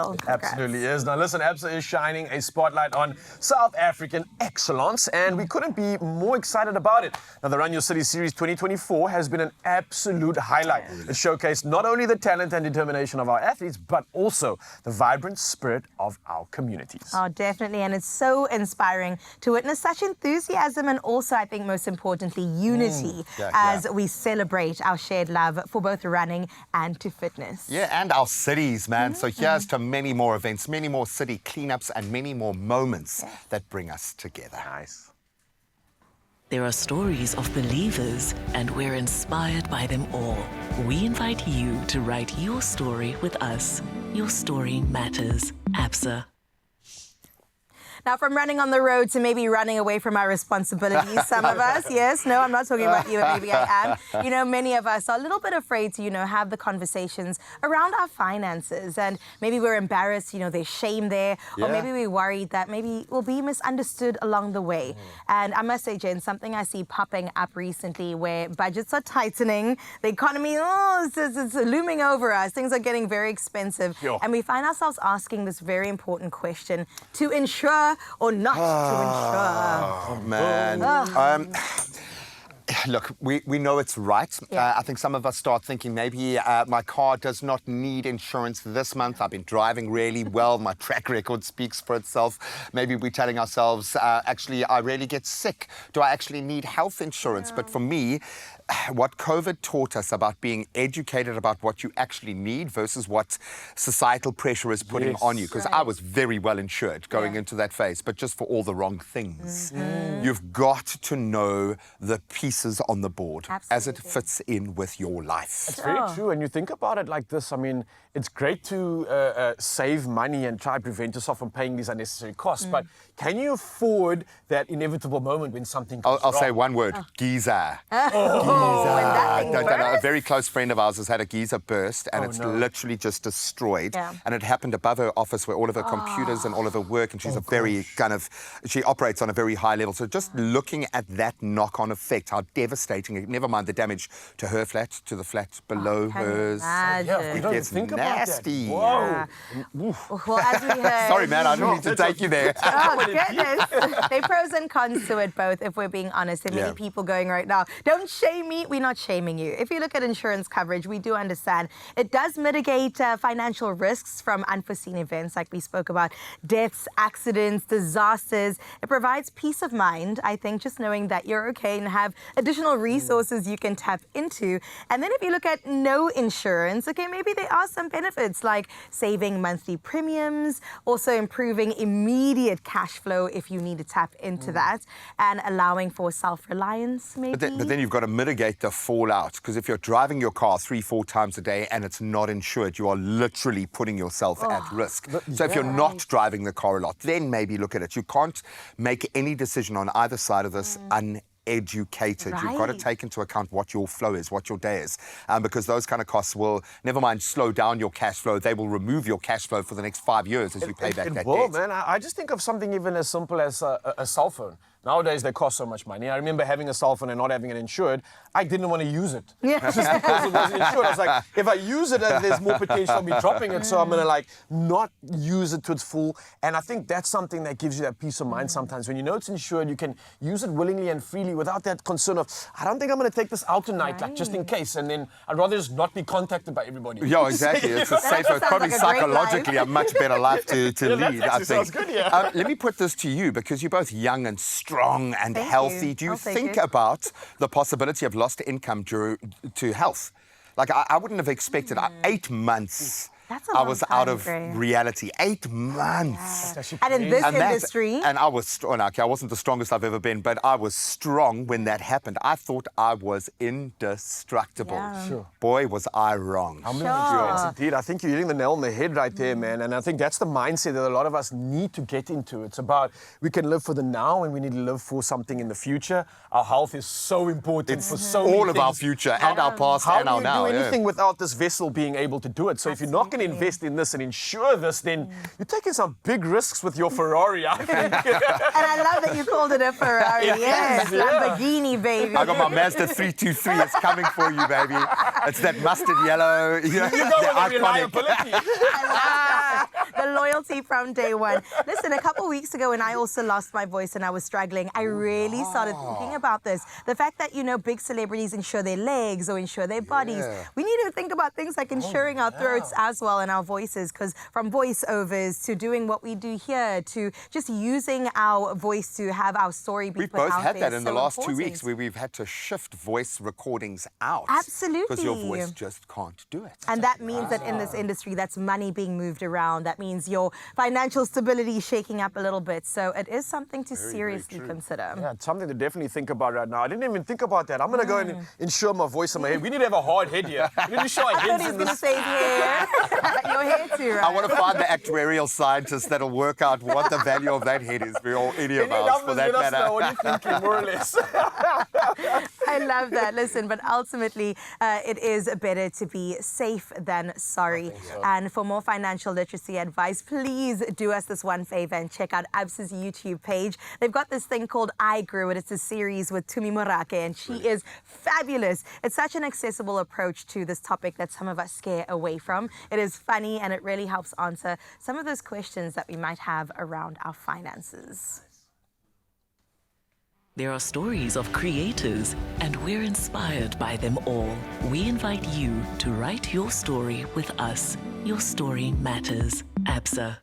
It absolutely is. Now listen, ABSA is shining a spotlight on South African excellence, and we couldn't be more excited about it. Now the Run Your City Series 2024 has been an absolute highlight. It showcased not only the talent and determination of our athletes, but also the vibrant spirit of our communities. Oh, definitely. And it's so inspiring to witness such enthusiasm and also, I think, most importantly, unity as we celebrate our shared love for both running and to fitness. Yeah, and our cities, man. So here's to many more events, many more city cleanups, and many more moments that bring us together. Nice. There are stories of believers, and we're inspired by them all. We invite you to write your story with us. Your story matters. ABSA. Now, from running on the road to maybe running away from our responsibilities, some of us, yes, no, I'm not talking about you, but maybe I am. You know, many of us are a little bit afraid to, have the conversations around our finances. And maybe we're embarrassed, there's shame there. Or maybe we're worried that maybe we'll be misunderstood along the way. And I must say, Jen, something I see popping up recently where budgets are tightening, the economy, it's looming over us. Things are getting very expensive. And we find ourselves asking this very important question: to ensure or not to ensure? Oh, man. Look, we know it's right. I think some of us start thinking maybe my car does not need insurance this month. I've been driving really well. My track record speaks for itself. Maybe we're telling ourselves, actually, I rarely get sick. Do I actually need health insurance? But for me, what COVID taught us about being educated about what you actually need versus what societal pressure is putting on you. Because I was very well insured going into that phase, but just for all the wrong things. You've got to know the pieces on the board as it fits in with your life. It's very true. And you think about it like this, I mean, it's great to save money and try to prevent yourself from paying these unnecessary costs, but can you afford that inevitable moment when something goes I'll wrong? say one word: geyser. A very close friend of ours has had a geyser burst, and it's literally just destroyed. And it happened above her office where all of her computers and all of her work, and she's a very she operates on a very high level. So just looking at that knock-on effect, how devastating, never mind the damage to her flat, to the flat below hers. We don't think about nasty. that. Whoa. Well, as we heard... Sorry, man, I didn't mean to take you there. Oh, goodness. There are pros and cons to it both, if we're being honest. There are many people going right now, don't shame me. We're not shaming you. If you look at insurance coverage, we do understand it does mitigate financial risks from unforeseen events like we spoke about, deaths, accidents, disasters. It provides peace of mind, I think, just knowing that you're okay and have additional resources you can tap into. And then if you look at no insurance, okay, maybe there are some benefits like saving monthly premiums, also improving immediate cash flow if you need to tap into that, and allowing for self-reliance maybe. But then you've got to mitigate the fallout, because if you're driving your car 3-4 times a day and it's not insured, you are literally putting yourself at risk. So if you're not driving the car a lot, then maybe look at it. You can't make any decision on either side of this uneducated. You've got to take into account what your flow is, what your day is, because those kind of costs will, never mind slow down your cash flow, they will remove your cash flow for the next 5 years as you pay back that debt. Man. I just think of something even as simple as a cell phone. Nowadays, they cost so much money. I remember having a cell phone and not having it insured. I didn't want to use it. Just because it wasn't insured. I was like, if I use it, there's more potential of me dropping it. So I'm going to not use it to its full. And I think that's something that gives you that peace of mind sometimes. When you know it's insured, you can use it willingly and freely without that concern of, I don't think I'm going to take this out tonight, just in case. And then I'd rather just not be contacted by everybody. Yeah, exactly. It's a safer, probably psychologically a much better life to lead, I think. Sounds good, let me put this to you, because you're both young and strong and healthy. Do you think about the possibility of lost income due to health? Like, I wouldn't have expected 8 months. I was out of reality. 8 months. And in this industry... And I was, I wasn't the strongest I've ever been, but I was strong when that happened. I thought I was indestructible. Boy, was I wrong. Yes, indeed. I think you're hitting the nail on the head right there, man. And I think that's the mindset that a lot of us need to get into. It's about, we can live for the now and we need to live for something in the future. Our health is so important for so many all of our future and our past and our now. How do you do anything without this vessel being able to do it? So if you're not going to invest in this and insure this, then you're taking some big risks with your Ferrari, I think. And I love that you called it a Ferrari. Yes, Lamborghini, baby. I got my Mazda 323. It's coming for you, baby. It's that mustard yellow. You go with the reliability. Loyalty from day one. Listen, a couple weeks ago when I also lost my voice and I was struggling, I really started thinking about this. The fact that, big celebrities insure their legs or insure their bodies. We need to think about things like insuring our throats as well and our voices, because from voiceovers to doing what we do here to just using our voice to have our story be We've put out both had there that in the last 2 weeks where we've had to shift voice recordings out. Absolutely. Because your voice just can't do it. And that means that in this industry, that's money being moved around. That means your financial stability is shaking up a little bit. So it is something to seriously consider. Yeah, it's something to definitely think about right now. I didn't even think about that. I'm going to go and insure my voice and my head. We need to have a hard head here. We need to show our I thought heads he was in going to this. say hair. Your hair too, right? I want to find the actuarial scientist that'll work out what the value of that head is for any of Any us, for numbers, that let us matter. know what you're thinking, more or less. I love that. Listen, but ultimately, it is better to be safe than sorry. So. And for more financial literacy advice, please do us this one favor and check out ABSA's YouTube page. They've got this thing called I Grew It. It's a series with Tumi Morake, and she is fabulous. It's such an accessible approach to this topic that some of us scare away from. It is funny, and it really helps answer some of those questions that we might have around our finances. There are stories of creators, and we're inspired by them all. We invite you to write your story with us. Your story matters. ABSA.